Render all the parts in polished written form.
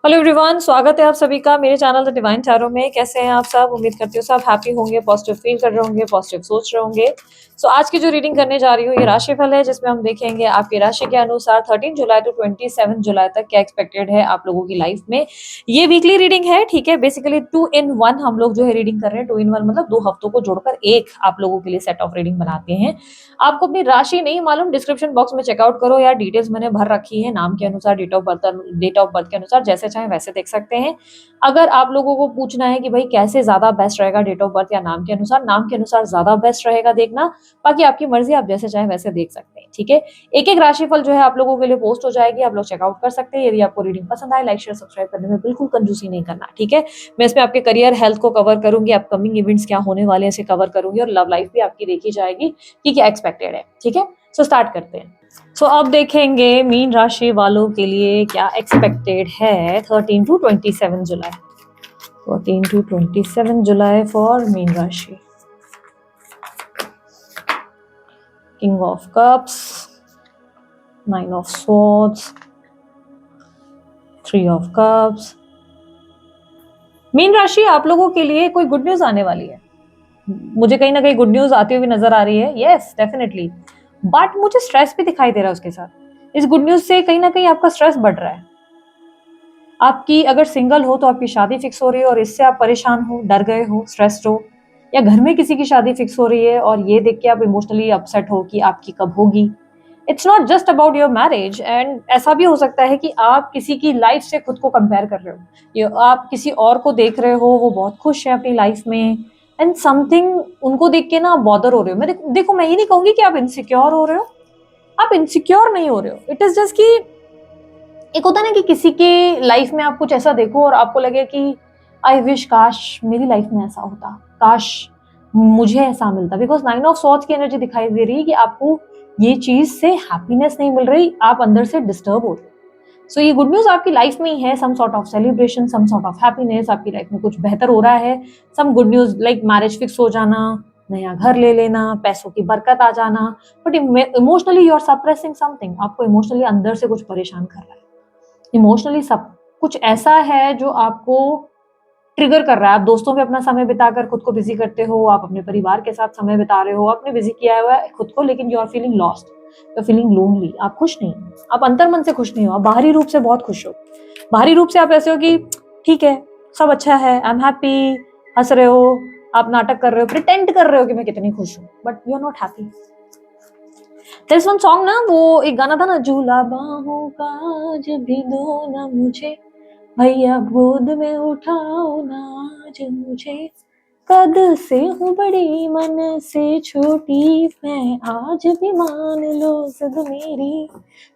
Hello everyone, स्वागत है आप सभी का मेरे चैनल द डिवाइन टैरो में। कैसे हैं आप सब? उम्मीद करती हूँ सब हैप्पी होंगे, पॉजिटिव फील कर रहे होंगे, पॉजिटिव सोच रहे होंगे। सो आज की जो रीडिंग करने जा रही हूँ ये राशिफल है, जिसमें हम देखेंगे आपकी राशि के अनुसार 13 जुलाई टू 27 जुलाई तक क्या एक्सपेक्टेड है आप लोगों की लाइफ में। ये वीकली रीडिंग है, ठीक है। बेसिकली 2 in 1 हम लोग जो है रीडिंग कर रहे हैं। 2 in 1 मतलब 2 हफ्तों को जोड़कर एक आप लोगों के लिए सेट ऑफ रीडिंग बनाते हैं। आपको अपनी राशि नहीं मालूम, डिस्क्रिप्शन बॉक्स में चेकआउट करो, या डिटेल्स मैंने भर रखी है नाम के अनुसार, डेट ऑफ बर्थ के अनुसार, जैसे चाहे वैसे देख सकते हैं। अगर आप लोगों को पूछना है कि भाई कैसे ज्यादा बेस्ट रहेगा, डेट ऑफ बर्थ या नाम के अनुसार ज्यादा बेस्ट रहेगा देखना। बाकी आपकी मर्जी, आप जैसे चाहे वैसे देख सकते हैं, ठीक है। एक एक राशिफल जो है आप लोगों के लिए पोस्ट हो जाएगी, आप लोग चेकआउट कर सकते हैं। यदि आपको रीडिंग पसंद आए, लाइक शेयर सब्सक्राइब करने में बिल्कुल कंजूसी नहीं करना, ठीक है। मैं इसमें आपके करियर, हेल्थ को कवर करूंगी, अपकमिंग इवेंट्स क्या होने वाले हैं इसे कवर करूंगी, और लव लाइफ भी आपकी देखी जाएगी कि क्या एक्सपेक्टेड है, ठीक है। सो स्टार्ट करते हैं। सो अब देखेंगे मीन राशि वालों के लिए क्या एक्सपेक्टेड है 13 to 27 जुलाई। 13 to 27 जुलाई फॉर मीन राशि। King of cups, 9 of swords, 3 of cups। मीन राशि, आप लोगों के लिए कोई गुड न्यूज आने वाली है। मुझे कहीं ना कहीं गुड न्यूज आती हुई नजर आ रही है, यस डेफिनेटली। बट मुझे स्ट्रेस भी दिखाई दे रहा है उसके साथ। इस गुड न्यूज से कहीं ना कहीं आपका स्ट्रेस बढ़ रहा है। आपकी अगर सिंगल हो तो आपकी शादी फिक्स हो रही है और इससे आप परेशान हो, डर गए हो, स्ट्रेस्ड हो, या घर में किसी की शादी फिक्स हो रही है और ये देख के आप इमोशनली अपसेट हो कि आपकी कब होगी। It's not just about your marriage, and ऐसा भी हो सकता है कि आप किसी की लाइफ से खुद को कंपेयर कर रहे हो, ये आप किसी और को देख रहे हो, वो बहुत खुश है अपनी लाइफ में, एंड समथिंग उनको देख के ना बॉदर हो रहे हो। देखो, मैं ये नहीं कहूंगी कि आप इनसिक्योर हो रहे हो, आप इनसिक्योर नहीं हो रहे हो। इट इज जस्ट कि एक होता है ना कि किसी के लाइफ में आप कुछ ऐसा देखो और आपको लगे कि आई विश काश मेरी लाइफ में ऐसा होता, काश मुझे ऐसा मिलता। बिकॉज 9 of swords की एनर्जी दिखाई दे रही है कि आपको ये चीज से हैप्पीनेस नहीं मिल रही, आप अंदर से डिस्टर्ब हो रहे हो। सो ये गुड न्यूज आपकी लाइफ में ही है, some sort of celebration, some sort of happiness, आपकी लाइफ में कुछ बेहतर हो रहा है। Some good news like marriage fix हो जाना, नया घर ले लेना, पैसों की बरकत आ जाना। But emotionally you are suppressing something, आपको इमोशनली अंदर से कुछ परेशान कर रहा है। इमोशनली सब कुछ ऐसा है जो आपको ट्रिगर कर रहा है। आप दोस्तों में अपना समय बिताकर खुद को बिजी करते हो, आप अपने परिवार के साथ समय बिता रहे हो, आपने बिजी किया हुआ है खुद को, लेकिन you are feeling lost, you are feeling lonely. आप खुश नहीं हो, आप अंतर मन से खुश नहीं हो, आप बाहरी रूप से बहुत खुश हो। बाहरी रूप से आप ऐसे हो कि ठीक है, सब अच्छा है, आई एम हैप्पी, हंस रहे हो, आप नाटक कर रहे हो, प्रिटेंड कर रहे हो कि मैं कितनी खुश हूँ, but you are not happy. This one song ना, वो एक गाना था ना, झूला बाहों का आज भी दो ना मुझे, भैया गोद में उठाओ ना आज मुझे, कद से हूँ बड़ी मन से छोटी, मैं आज भी मान लो जिद मेरी।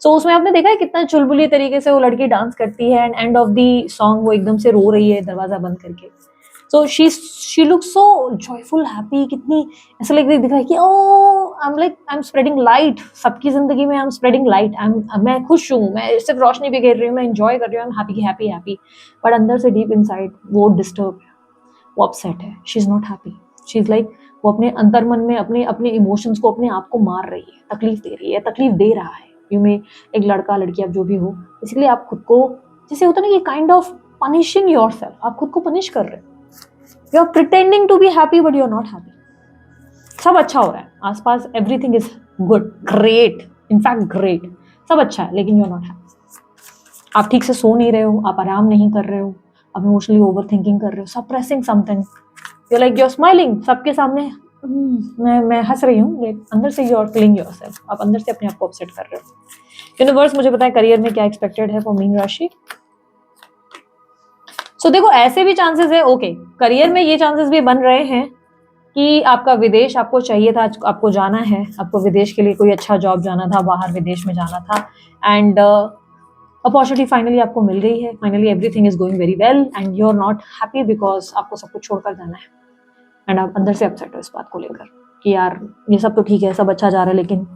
सो उसमें आपने देखा है कितना चुलबुली तरीके से वो लड़की डांस करती है, and end of the song वो एकदम से रो रही है दरवाजा बंद करके। So she look so joyful, happy, कितनी ऐसा लग दिख रहा है कि ओ आई एम स्प्रेडिंग लाइट सबकी जिंदगी में, आई एम स्प्रेडिंग लाइट, मैं खुश हूँ, मैं सिर्फ रोशनी भी घेर रही हूँ, मैं एंजॉय कर रही हूँ, I am happy happy happy. But अंदर से डीप इनसाइड वो डिस्टर्ब है, वो अपसेट है, she is not happy. She is like, वो अपने अंतर मन में अपने अपने इमोशंस को, अपने आप को मार रही है, तकलीफ दे रही है, तकलीफ दे रहा है। यू में एक लड़का लड़की आप जो भी हो, इसलिए आप खुद को, जैसे होता है ना ये kind of punishing your self, आप खुद को पनिश कर रहे हो। You are pretending to be happy but you are not happy. सब अच्छा हो रहा है आसपास, everything is good, great, in fact great, सब अच्छा है, लेकिन यू आर नॉट हैप्पी। आप ठीक से सो नहीं रहे हो, आप आराम नहीं कर रहे हो, आप इमोशनली ओवर थिंकिंग कर रहे हो, suppressing something, you like you are smiling सबके सामने, मैं हंस रही हूँ, अंदर से यू आर किलिंग योरसेल्फ, आप अंदर से अपने आप को अपसेट कर रहे हो। यूनिवर्स मुझे बताए करियर में क्या एक्सपेक्टेड है फॉर मीन राशि। सो देखो, ऐसे भी चांसेस है, ओके, करियर में ये चांसेस भी बन रहे हैं कि आपका विदेश आपको चाहिए था, आपको जाना है, आपको विदेश के लिए कोई अच्छा जॉब जाना था, बाहर विदेश में जाना था, एंड अपॉर्चुनिटी फाइनली आपको मिल गई है, finally everything is going very well, and you are not happy because आपको सब कुछ छोड़कर जाना है, एंड आप अंदर से अपसेट हो इस बात को लेकर कि यार ये सब तो ठीक है, सब अच्छा जा रहा है, लेकिन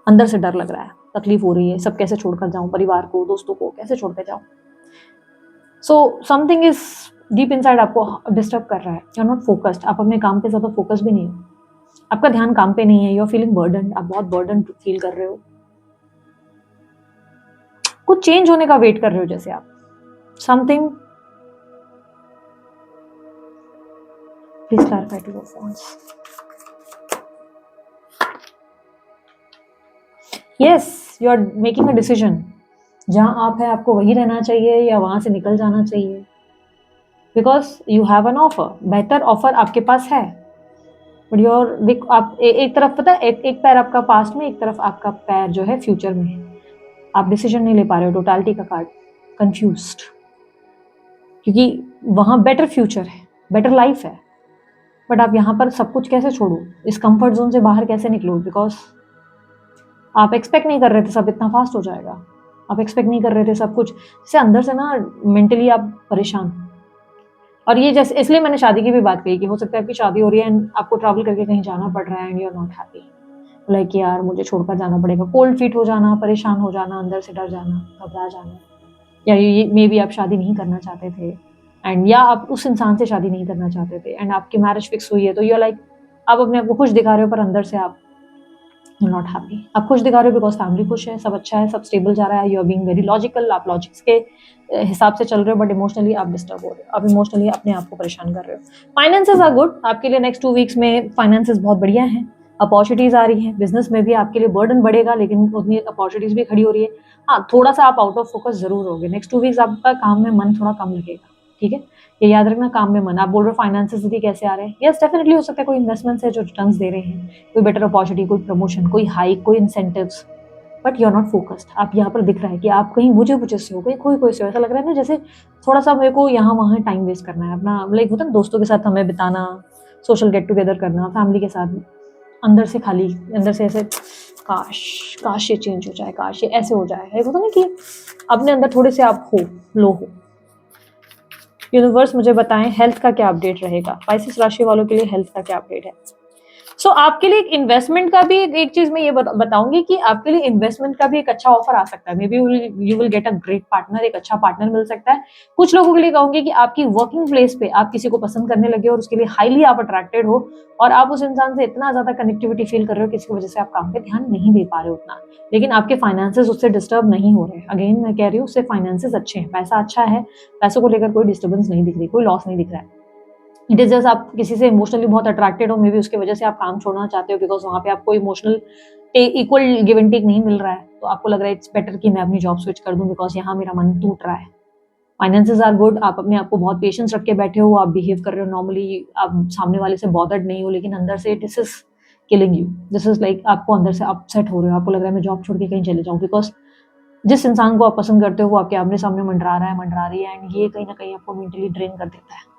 अंदर से डर लग रहा है, तकलीफ हो रही है, सब कैसे छोड़कर जाऊं, परिवार को, दोस्तों को कैसे छोड़कर जाऊं। So something is deep inside आपको डिस्टर्ब कर रहा है, यू आर नॉट फोकस्ड, आप अपने काम पे ज्यादा फोकस भी नहीं हो, आपका ध्यान काम पे नहीं है, यू आर फीलिंग बर्डन, आप बहुत बर्डन फील कर रहे हो, कुछ चेंज होने का वेट कर रहे हो जैसे आप। Something, please clarify to your phones. Yes, you are making a decision. जहां आप है आपको वही रहना चाहिए या वहां से निकल जाना चाहिए, because you have an offer, बेहतर ऑफर आपके पास है। बट योर आप एक तरफ पता है, एक पैर आपका पास्ट में, एक तरफ आपका पैर जो है फ्यूचर में है। आप डिसीजन नहीं ले पा रहे हो, टोटालिटी का कार्ड, कंफ्यूज्ड, क्योंकि वहां बेटर फ्यूचर है, बेटर लाइफ है, बट आप यहाँ पर सब कुछ कैसे छोड़ो, इस कंफर्ट जोन से बाहर कैसे निकलो, बिकॉज आप एक्सपेक्ट नहीं कर रहे थे सब इतना फास्ट हो जाएगा। आप एक्सपेक्ट नहीं कर रहे थे सब कुछ, जैसे अंदर से ना मेंटली आप परेशान। और ये जैसे इसलिए मैंने शादी की भी बात कही कि हो सकता है आपकी शादी हो रही है एंड आपको ट्रैवल करके कहीं जाना पड़ रहा है and you are not happy, like यार मुझे छोड़कर जाना पड़ेगा, कोल्ड फीट हो जाना, परेशान हो जाना, अंदर से डर जाना, घबरा जाना, या ये मे बी आप शादी नहीं करना चाहते थे एंड या आप उस इंसान से शादी नहीं करना चाहते थे एंड आपकी मैरिज फिक्स हुई है, तो यू लाइक आप अपने आप को खुश दिखा रहे हो पर अंदर से आप नॉट हैप्पी। आप खुश दिखा रहे हो बिकॉज फैमिली खुश है, सब अच्छा है, सब स्टेबल जा रहा है, you are being very logical, आप लॉजिक्स के हिसाब से चल रहे हो, बट इमोशनली आप डिस्टर्ब हो रहे हो, आप इमोशनली अपने आप को परेशान कर रहे हो। फाइनेंसेस आर गुड आपके लिए, नेक्स्ट 2 वीक्स में फाइनेंसेस बहुत बढ़िया हैं, अपॉर्चुनिटीज आ रही हैं, बिजनेस में भी आपके लिए बर्डन बढ़ेगा लेकिन उतनी अपॉर्चुनिटीज भी खड़ी हो रही है। हाँ, थोड़ा सा आप आउट ऑफ फोकस जरूर होगे, नेक्स्ट 2 वीक्स आपका काम में मन थोड़ा कम लगेगा, ठीक है, ये याद रखना, काम में मन। आप बोल रहे हो फाइनेंसेस दीदी कैसे आ रहे हैं, यस डेफिनेटली हो सकता है कोई इन्वेस्टमेंट्स है जो रिटर्न्स दे रहे हैं, कोई बेटर अपॉर्चुनिटी, कोई प्रमोशन, कोई हाइक, कोई incentives, but you are not focused. आप यहाँ पर दिख रहा है कि आप कहीं बुझे से हो, कहीं खोई से हो, ऐसा लग रहा है ना जैसे थोड़ा सा मेरे को यहाँ वहाँ टाइम वेस्ट करना है अपना, लाइक होता है ना दोस्तों के साथ हमें बिताना, सोशल गेट टुगेदर करना, फैमिली के साथ, अंदर से खाली, अंदर से ऐसे काश काश ये चेंज हो जाए, काश ये ऐसे हो जाए, होता ना कि अपने अंदर थोड़े से आप हो लो हो। यूनिवर्स मुझे बताएं हेल्थ का क्या अपडेट रहेगा, स्पाइसिस राशि वालों के लिए हेल्थ का क्या अपडेट है। सो आपके लिए इन्वेस्टमेंट का भी एक चीज मैं ये बताऊंगी कि आपके लिए इन्वेस्टमेंट का भी एक अच्छा ऑफर आ सकता है, may be you will get a great partner, एक अच्छा पार्टनर मिल सकता है। कुछ लोगों के लिए कहूंगी कि आपकी वर्किंग प्लेस पे आप किसी को पसंद करने लगे और उसके लिए हाईली आप अट्रैक्टेड हो और आप उस इंसान से इतना ज्यादा कनेक्टिविटी फील कर रहे हो कि इसकी वजह से आप काम पे ध्यान नहीं दे पा रहे हो उतना, लेकिन आपके फाइनेंसेस उससे डिस्टर्ब नहीं हो रहे। अगेन मैं कह रही हूँ उससे फाइनेंसेस अच्छे हैं, पैसा अच्छा है, पैसों को लेकर कोई डिस्टर्बेंस नहीं दिख रही, कोई लॉस नहीं दिख रहा है। इट इज जस्ट आप किसी से इमोशनली बहुत अट्रैक्टेड हो, मे बी उसकी वजह से आप काम छोड़ना चाहते हो बिकॉज वहां पे आपको emotional equal give and take नहीं मिल रहा है, तो आपको लग रहा है इट्स बेटर कि मैं अपनी जॉब स्विच कर दूं बिकॉज यहाँ मेरा मन टूट रहा है। फाइनेंसेस आर गुड, आप अपने आप को बहुत पेशेंस रख के बैठे हो, आप बिहेव कर रहे हो नॉर्मली, आप सामने वाले से बॉदर्ड नहीं हो, लेकिन अंदर से this is killing you, this is like आपको अंदर से अपसेट हो रहे हो, आपको लग रहा है मैं जॉब छोड़ के कहीं चले जाऊँ, बिकॉज जिस इंसान को आप पसंद करते हो वो आपके आमने सामने मंडरा रहा है, मंडरा रही है, एंड ये कहीं ना कहीं आपको मेंटली ड्रेन कर देता है,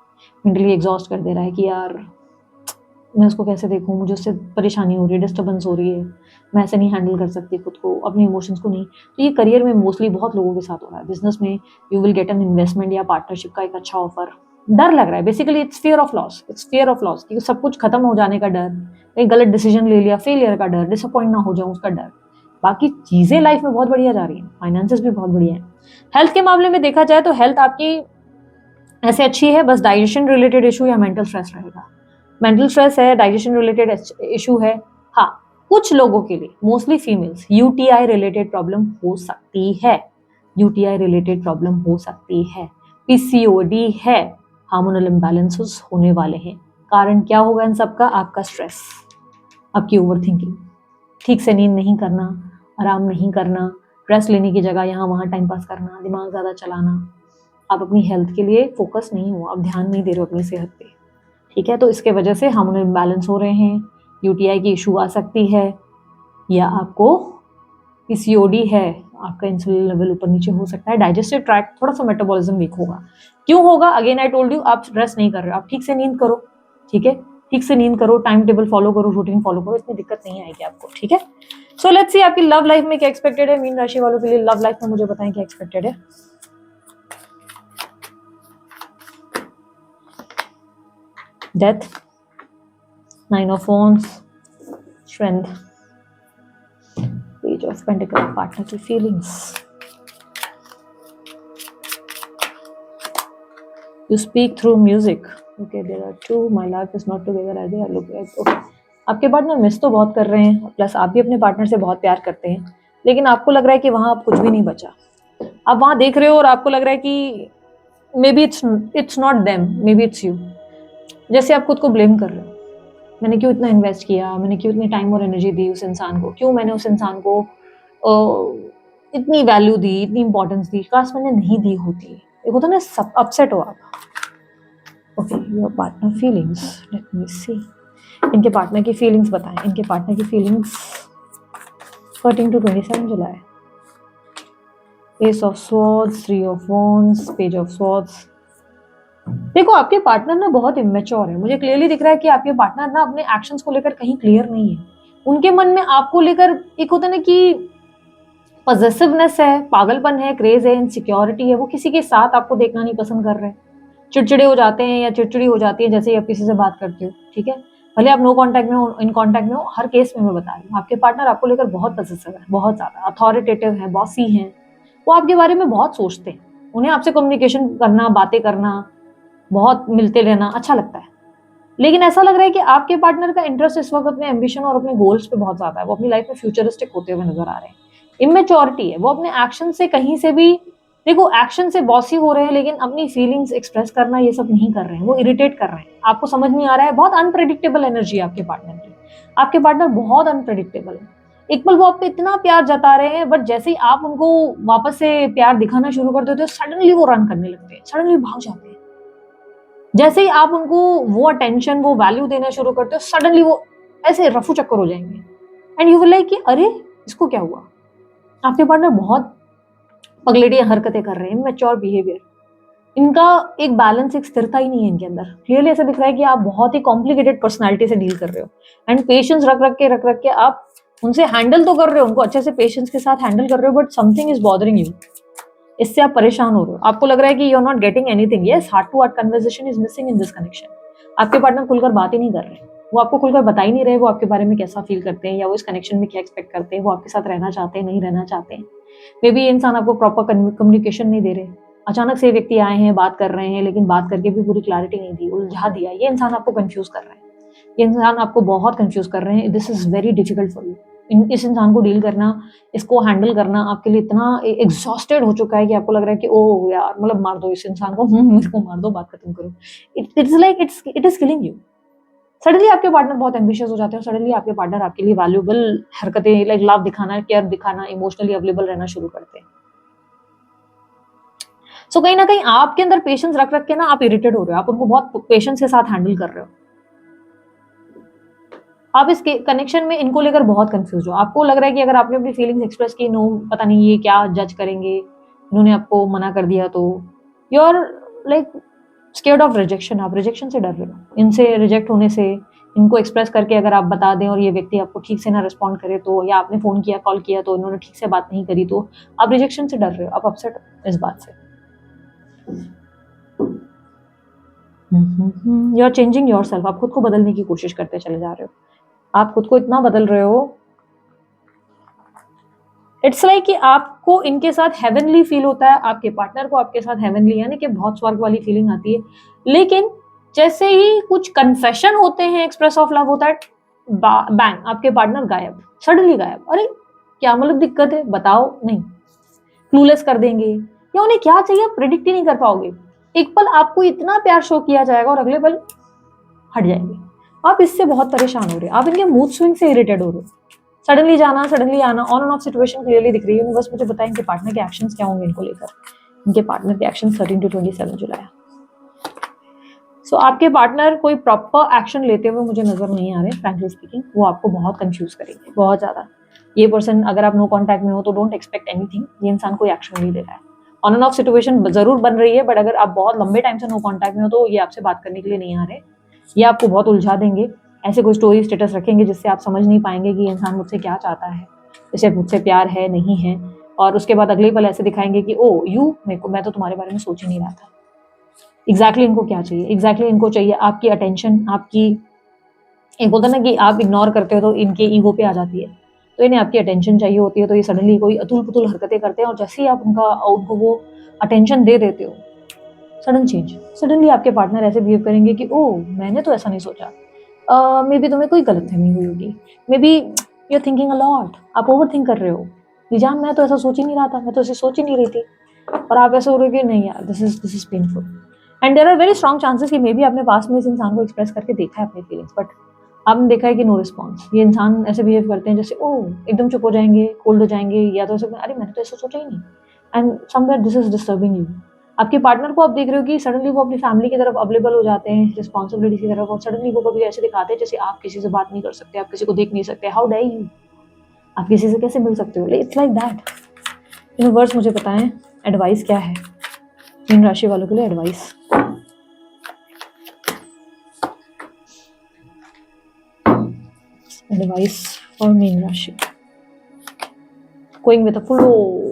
मेंटली एग्जॉस्ट कर दे रहा है कि यार मैं उसको कैसे देखूं, मुझे उससे परेशानी हो रही है, डिस्टर्बेंस हो रही है, मैं ऐसे नहीं हैंडल कर सकती खुद को, अपने इमोशंस को नहीं। तो ये करियर में मोस्टली बहुत लोगों के साथ हो रहा है, बिजनेस में you will get an investment या पार्टनरशिप का एक अच्छा ऑफर, डर लग रहा है, basically it's fear of loss, it's fear of loss, क्योंकि सब कुछ खत्म हो जाने का डर, एक गलत डिसीजन ले लिया, फेलियर का डर, डिसअपॉइंट ना हो जाऊं उसका डर। बाकी चीजें लाइफ में बहुत बढ़िया जा रही है, फाइनेंसेस भी बहुत बढ़िया है। हेल्थ के मामले में देखा जाए तो हेल्थ आपकी ऐसे अच्छी है, बस डाइजेशन रिलेटेड इशू या मेंटल स्ट्रेस रहेगा, मेंटल स्ट्रेस है, डाइजेशन रिलेटेड इशू है। हाँ, कुछ लोगों के लिए mostly females UTI related problem हो सकती है, यूटीआई रिलेटेड प्रॉब्लम हो सकती है, पीसीओडी है, हार्मोनल इम्बैलेंसेस होने वाले हैं। कारण क्या होगा इन सबका, आपका स्ट्रेस, आपकी ओवर थिंकिंग, ठीक से नींद नहीं करना, आराम नहीं करना, रेस्ट लेने की जगह यहाँ वहाँ टाइम पास करना, दिमाग ज़्यादा चलाना, आप अपनी हेल्थ के लिए फोकस नहीं हो, आप ध्यान नहीं दे रहे हो अपनी सेहत पे, ठीक है, तो इसके वजह से हार्मोनल इम्बैलेंस हो रहे हैं, यूटीआई की इशू आ सकती है, या आपको पीसीओडी है, आपका इंसुलिन लेवल ऊपर नीचे हो सकता है, डाइजेस्टिव ट्रैक्ट थोड़ा सा मेटाबॉलिज्म वीक होगा। क्यों होगा, अगेन आई टोल्ड यू, आप रेस्ट नहीं कर रहे हो, आप ठीक से नींद करो, ठीक है, ठीक से नींद करो, टाइम टेबल फॉलो करो, रूटीन फॉलो करो, इसमें दिक्कत नहीं आएगी आपको, ठीक है। सो लेट्स सी आपकी लव लाइफ में क्या एक्सपेक्टेड है, मीन राशि वालों के लिए लव लाइफ में मुझे बताएं क्या एक्सपेक्टेड है। Death, 9 of Wands, strength, Page of Pentacles, partner की feelings. You speak through music. Okay, there are two. My life is not together as they are looking at. Okay. आपके partner miss तो बहुत कर रहे हैं, plus आप भी अपने पार्टनर से बहुत प्यार करते हैं, लेकिन आपको लग रहा है कि वहाँ अब कुछ भी नहीं बचा। आप वहाँ देख रहे हो और आपको लग रहा है कि may be it's not them, may be it's you. जैसे आप खुद को ब्लेम कर रहे हो, मैंने क्यों इतना इन्वेस्ट किया, मैंने क्यों इतनी टाइम और एनर्जी दी उस इंसान को, क्यों मैंने उस इंसान को इतनी वैल्यू दी, इतनी इंपॉर्टेंस दी, काश मैंने नहीं दी होती। एक होता ना सब अपसेट हो आप। Okay, your partner feelings, let me see. इनके पार्टनर की फीलिंग्स बताएं, इनके पार्टनर की फीलिंग्स 13 to 27 जुलाई। Ace of swords, 3 of wands, page of swords. देखो आपके पार्टनर ना बहुत इमेच्योर है, मुझे क्लियरली दिख रहा है कि आपके पार्टनर ना अपने एक्शंस को लेकर कहीं क्लियर नहीं है। उनके मन में आपको लेकर एक होता ना कि पॉजेसिवनेस है, पागलपन है, क्रेज है, इनसिक्योरिटी है। वो किसी के साथ आपको देखना नहीं पसंद कर रहे, चिड़चिड़े हो जाते हैं या चिड़चिड़ी हो जाती है जैसे ही आप किसी से बात करते हो, ठीक है, भले आप नो कांटेक्ट में हो, इन कांटेक्ट में हो, हर केस में मैं बता रही हूँ आपके पार्टनर आपको लेकर बहुत पॉजेसिव है, बहुत ज्यादा अथॉरिटेटिव है, बॉसी हैं। वो आपके बारे में बहुत सोचते हैं, उन्हें आपसे कम्युनिकेशन करना, बातें करना, बहुत मिलते रहना अच्छा लगता है। लेकिन ऐसा लग रहा है कि आपके पार्टनर का इंटरेस्ट इस वक्त अपने एम्बिशन और अपने गोल्स पे बहुत ज्यादा है। वो अपनी लाइफ में फ्यूचरिस्टिक होते हुए नजर आ रहे हैं। इमेच्योरिटी है, वो अपने एक्शन से कहीं से भी, देखो एक्शन से बॉसी हो रहे हैं लेकिन अपनी फीलिंग्स एक्सप्रेस करना ये सब नहीं कर रहे हैं, वो इरिटेट कर रहे हैं, आपको समझ नहीं आ रहा है। बहुत अनप्रेडिक्टेबल एनर्जी है आपके पार्टनर की। आपके पार्टनर बहुत अनप्रेडिक्टेबल है। एक पल वो आप पे इतना प्यार जता रहे हैं, बट जैसे ही आप उनको वापस से प्यार दिखाना शुरू कर देते हो, सडनली वो रन करने लगते हैं, सडनली भाग जाते हैं। जैसे ही आप उनको वो अटेंशन, वो वैल्यू देना शुरू करते हो, सडनली वो ऐसे रफू चक्कर हो जाएंगे एंड यू विल लाइक कि अरे इसको क्या हुआ। आपके पार्टनर बहुत पगलेटियां हरकतें कर रहे हैं, मैच्योर बिहेवियर। इनका एक बैलेंस, एक स्थिरता ही नहीं है इनके अंदर। क्लियरली ऐसा दिख रहा है कि आप बहुत ही कॉम्प्लिकेटेड पर्सनालिटी से डील कर रहे हो एंड पेशेंस रख रख के आप उनसे हैंडल तो कर रहे हो, उनको अच्छे से पेशेंस के साथ हैंडल कर रहे हो, but something is bothering you. इससे आप परेशान हो रहे हो, आपको लग रहा है कि you are not getting anything. Yes, heart to heart conversation is missing in this connection. आपके पार्टनर खुलकर बात ही नहीं कर रहे, वो आपको खुलकर बता ही नहीं रहे वो आपके बारे में कैसा फील करते हैं या वो इस कनेक्शन में क्या एक्सपेक्ट करते हैं, वो आपके साथ रहना चाहते हैं, नहीं रहना चाहते हैं। मे बी ये इंसान आपको प्रॉपर कम्युनिकेशन नहीं दे रहे। अचानक से व्यक्ति आए हैं, बात कर रहे हैं, लेकिन बात करके भी पूरी क्लैरिटी नहीं दी, उलझा दिया। ये इंसान आपको कंफ्यूज कर रहे हैं, ये इंसान आपको बहुत कंफ्यूज कर रहे हैं। This is very difficult for you. इस इंसान को डील करना, इसको हैंडल करना आपके लिए इतना एग्जॉस्टेड हो चुका है कि आपको लग रहा है कि ओह यार, मतलब मार दो इस इंसान को, मेरे को मार दो, बात खत्म करो। It's like it is killing you. Suddenly आपके पार्टनर बहुत एम्बिशियस हो जाते हैं, सडनली आपके पार्टनर आपके लिए वैल्यूएबल हरकतें, लाइक लव दिखाना, केयर दिखाना, इमोशनली अवेलेबल रहना शुरू करते हैं। सो कहीं ना कहीं आपके अंदर पेशेंस रख रख के ना आप इरिटेट हो रहे हो, आप उनको बहुत पेशेंस के साथ हैंडल कर रहे हो। आप इस कनेक्शन में इनको लेकर बहुत कंफ्यूज हो। आपको लग रहा है कि अगर आपने अपनी फीलिंग्स एक्सप्रेस की, नो पता नहीं ये क्या जज करेंगे, इन्होंने आपको मना कर दिया तो you are like scared of rejection. आप रिजेक्शन से डर रहे हो, इनसे रिजेक्ट होने से। इनको एक्सप्रेस करके अगर आप बता दें और ये व्यक्ति आपको ठीक से ना रिस्पॉन्ड करे तो, या आपने फोन किया, कॉल किया तो इन्होंने ठीक से बात नहीं करी तो आप रिजेक्शन से डर रहे हो, आप अपसेट इस बात से। You are changing your self. आप खुद को बदलने की कोशिश करते चले जा रहे हो, आप खुद को इतना बदल रहे हो, इट्स लाइक कि आपको इनके साथ हेवनली फील होता है, आपके पार्टनर को आपके साथ हेवनली, यानी कि बहुत स्वर्ग वाली फीलिंग आती है। लेकिन जैसे ही कुछ कन्फेशन होते हैं, एक्सप्रेस ऑफ लव होता है, बैंग आपके पार्टनर गायब, सडनली गायब। अरे क्या मतलब दिक्कत है बताओ, नहीं, क्लूलेस कर देंगे, या उन्हें क्या चाहिए आप प्रिडिक्ट ही नहीं कर पाओगे। एक पल आपको इतना प्यार शो किया जाएगा और अगले पल हट जाएंगे। आप इससे बहुत परेशान हो रहे हो, आप इनके मूड स्विंग से इरिटेट हो रहे हो। सडनली जाना, सडनली आना, on end of situation clearly दिख रही है। बस मुझे बताएं इनके पार्टनर के एक्शंस क्या होंगे इनको लेकर। इनके पार्टनर के एक्शन 13 to 27 जुलाई। सो आपके पार्टनर कोई प्रॉपर एक्शन लेते हुए मुझे नजर नहीं आ रहे, फ्रैंकली स्पीकिंग। वो आपको बहुत कंफ्यूज करेंगे, बहुत ज्यादा। ये पर्सन, अगर आप नो कांटेक्ट में हो तो डोंट एक्सपेक्ट एनीथिंग। ये इंसान कोई एक्शन नहीं ले रहा है, ऑन एंड ऑफ सिचुएशन जरूर बन रही है, बट अगर आप बहुत लंबे टाइम से नो कांटेक्ट में हो तो ये आपसे बात करने के लिए नहीं आ रहे। ये आपको बहुत उलझा देंगे, ऐसे कोई स्टोरी स्टेटस रखेंगे जिससे आप समझ नहीं पाएंगे कि इंसान मुझसे क्या चाहता है, इसे मुझसे प्यार है नहीं है। और उसके बाद अगले पल ऐसे दिखाएंगे कि ओ यू, मैं तो तुम्हारे बारे में सोच ही नहीं रहा था। एग्जैक्टली इनको क्या चाहिए, एग्जैक्टली इनको चाहिए आपकी अटेंशन, आपकी, एक बोलता ना कि आप इग्नोर करते हो तो इनके ईगो पे आ जाती है, तो इन्हें आपकी अटेंशन चाहिए होती है। तो ये सडनली कोई अतुल पुतुल हरकतें करते हैं और जैसे ही आप उनको वो अटेंशन दे देते हो, सडन चेंज, सडनली आपके पार्टनर ऐसे बिहेव करेंगे कि ओ मैंने तो ऐसा नहीं सोचा, मे बी तुम्हें कोई गलतफहमी हुई होगी, maybe you are thinking a lot, आप ओवर थिंक कर रहे हो। निजाम, मैं तो ऐसा सोच ही नहीं रहा था, मैं तो ऐसे सोच ही नहीं रही थी। और आप ऐसे हो रहे हो कि नहीं यार this is painful, and there are very strong chances कि मे बी आपने पास में इस इंसान को एक्सप्रेस करके देखा है अपनी फीलिंग्स, बट आपने देखा है कि नो रिस्पॉन्स। ये इंसान ऐसे बिहेव करते हैं जैसे ओ एकदम चुप हो जाएंगे, कोल्ड हो जाएंगे, या तो ऐसे अरे मैंने तो ऐसा सोचा ही नहीं, and somewhere this is disturbing you. आपके पार्टनर को आप देख रहे हो कि सडनली वो अपनी फैमिली की तरफ अवेलेबल हो जाते हैं, रिस्पॉन्सिबिलिटी की तरफ, और सडनली वो कभी ऐसे दिखाते हैं जैसे आप किसी से बात नहीं कर सकते, आप किसी को देख नहीं सकते, हाउ डे यू, आप किसी से कैसे मिल सकते हो, इट्स लाइक दैट। यूनिवर्स मुझे बताएं एडवाइस क्या है मीन राशि वालों के लिए, एडवाइस। एडवाइस फॉर मीन राशि, गोइंग विद द फ्लो।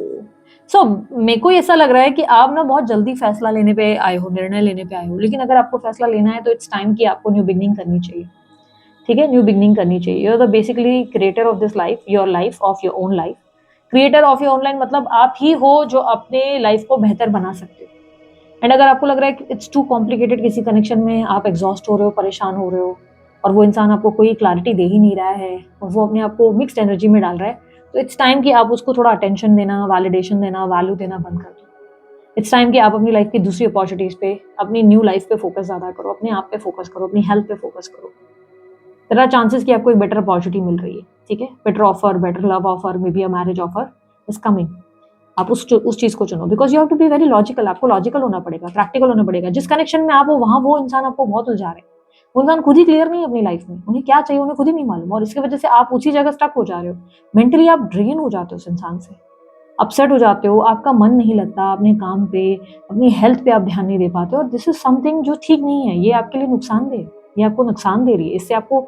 सो मेरे को ऐसा लग रहा है कि आप ना बहुत जल्दी फैसला लेने पे आए हो, निर्णय लेने पे आए हो, लेकिन अगर आपको फैसला लेना है तो इट्स टाइम कि आपको न्यू बिगनिंग करनी चाहिए, ठीक है, न्यू बिगनिंग करनी चाहिए। You are the basically creator of this life, your life of your own life. Creator of your own life मतलब आप ही हो जो अपने लाइफ को बेहतर बना सकते हो। एंड अगर आपको लग रहा है कि इट्स टू कॉम्प्लिकेटेड, किसी कनेक्शन में आप एग्जॉस्ट हो रहे हो, परेशान हो रहे हो, और वो इंसान आपको कोई क्लैरिटी दे ही नहीं रहा है, और वो अपने आप को मिक्स्ड एनर्जी में डाल रहा है, तो इट्स टाइम कि आप उसको थोड़ा अटेंशन देना, वैलिडेशन देना, वैल्यू देना बंद कर दो। इट्स टाइम कि आप अपनी लाइफ की दूसरी अपॉर्चुनिटीज पे, अपनी न्यू लाइफ पे फोकस ज्यादा करो, अपने आप पे फोकस करो, अपनी हेल्थ पे फोकस करो। देयर आर चांसेस कि आपको एक बेटर अपॉर्चुनिटी मिल रही है, ठीक है, better offer, better love offer, maybe a marriage offer is coming. आप उस चीज को चुनो, because you have to be very logical. आपको लॉजिकल होना पड़ेगा, प्रैक्टिकल होना पड़ेगा। जिस कनेक्शन में आप हो वहां वो इंसान आपको बहुत उलझा रहे हैं, वो इंसान खुद ही क्लियर नहीं है अपनी लाइफ में, उन्हें क्या चाहिए उन्हें खुद ही नहीं मालूम, और इसकी वजह से आप उसी जगह स्टक हो जा रहे हो। मेंटली आप ड्रेन हो जाते हो उस इंसान से, अपसेट हो जाते हो, आपका मन नहीं लगता अपने काम पे, अपनी हेल्थ पे आप ध्यान नहीं दे पाते, और दिस इज समथिंग जो ठीक नहीं है। ये आपके लिए नुकसानदेह, ये आपको नुकसान दे रही है, इससे आपको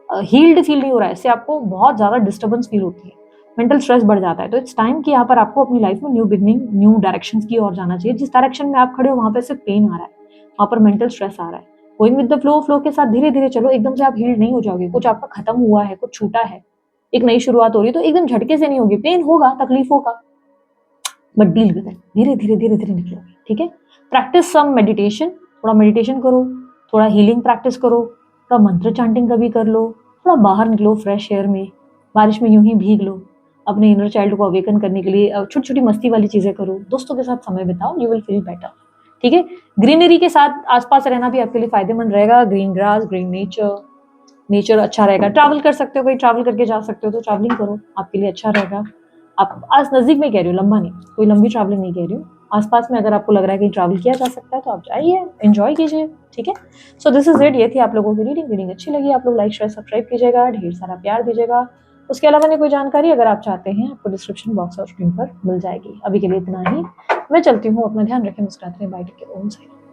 हील्ड फील नहीं हो रहा है, इससे आपको बहुत ज्यादा डिस्टर्बेंस फील होती है, मेंटल स्ट्रेस बढ़ जाता है। तो इट्स टाइम कि यहाँ पर आपको अपनी लाइफ में न्यू बिगनिंग, न्यू डायरेक्शंस की ओर जाना चाहिए। जिस डायरेक्शन में आप खड़े हो वहां पर सिर्फ पेन आ रहा है, वहां पर मेंटल स्ट्रेस आ रहा है। Going with the flow, flow के साथ धीरे धीरे चलो, एकदम से आप हील्ड नहीं हो जाओगे। कुछ आपका खत्म हुआ है, कुछ छूटा है, एक नई शुरुआत हो रही है, तो एकदम झटके से नहीं होगी, पेन होगा, तकलीफ होगा, बट डील विद इट, धीरे धीरे धीरे धीरे निकलोगे, ठीक है। प्रैक्टिस सम मेडिटेशन, थोड़ा मेडिटेशन करो, थोड़ा हीलिंग प्रैक्टिस करो, थोड़ा मंत्र चैंटिंग कभी कर लो, थोड़ा बाहर निकलो फ्रेश एयर में, बारिश में यूं ही भीग लो, अपने इनर चाइल्ड को अवेकन करने के लिए छोटी छोटी मस्ती वाली चीजें करो, दोस्तों के साथ समय बिताओ, यू विल फील बेटर, ठीक है। ग्रीनरी के साथ आसपास रहना भी आपके लिए फायदेमंद रहेगा, green grass, green nature, nature अच्छा रहेगा। ट्रैवल कर सकते हो, कहीं ट्रैवल करके जा सकते हो तो ट्रैवलिंग करो, आपके लिए अच्छा रहेगा। आप आज नजदीक में कह रही हो, लंबा नहीं, कोई लंबी ट्रैवलिंग नहीं कह रही हूँ, आसपास में अगर आपको लग रहा है कि ट्रैवल किया जा सकता है तो आप जाइए, एंजॉय कीजिए, ठीक है। सो दिस इज इट, ये थी आप लोगों की रीडिंग। रीडिंग अच्छी लगी आप लोग लाइक शेयर सब्सक्राइब कीजिएगा, ढेर सारा प्यार दीजिएगा। उसके अलावा नहीं कोई जानकारी अगर आप चाहते हैं आपको डिस्क्रिप्शन बॉक्स और स्क्रीन पर मिल जाएगी। अभी के लिए इतना ही, मैं चलती हूँ, अपना ध्यान रखें, मुस्कुराते रहें, बाय टेक केयर, ओम साई राम।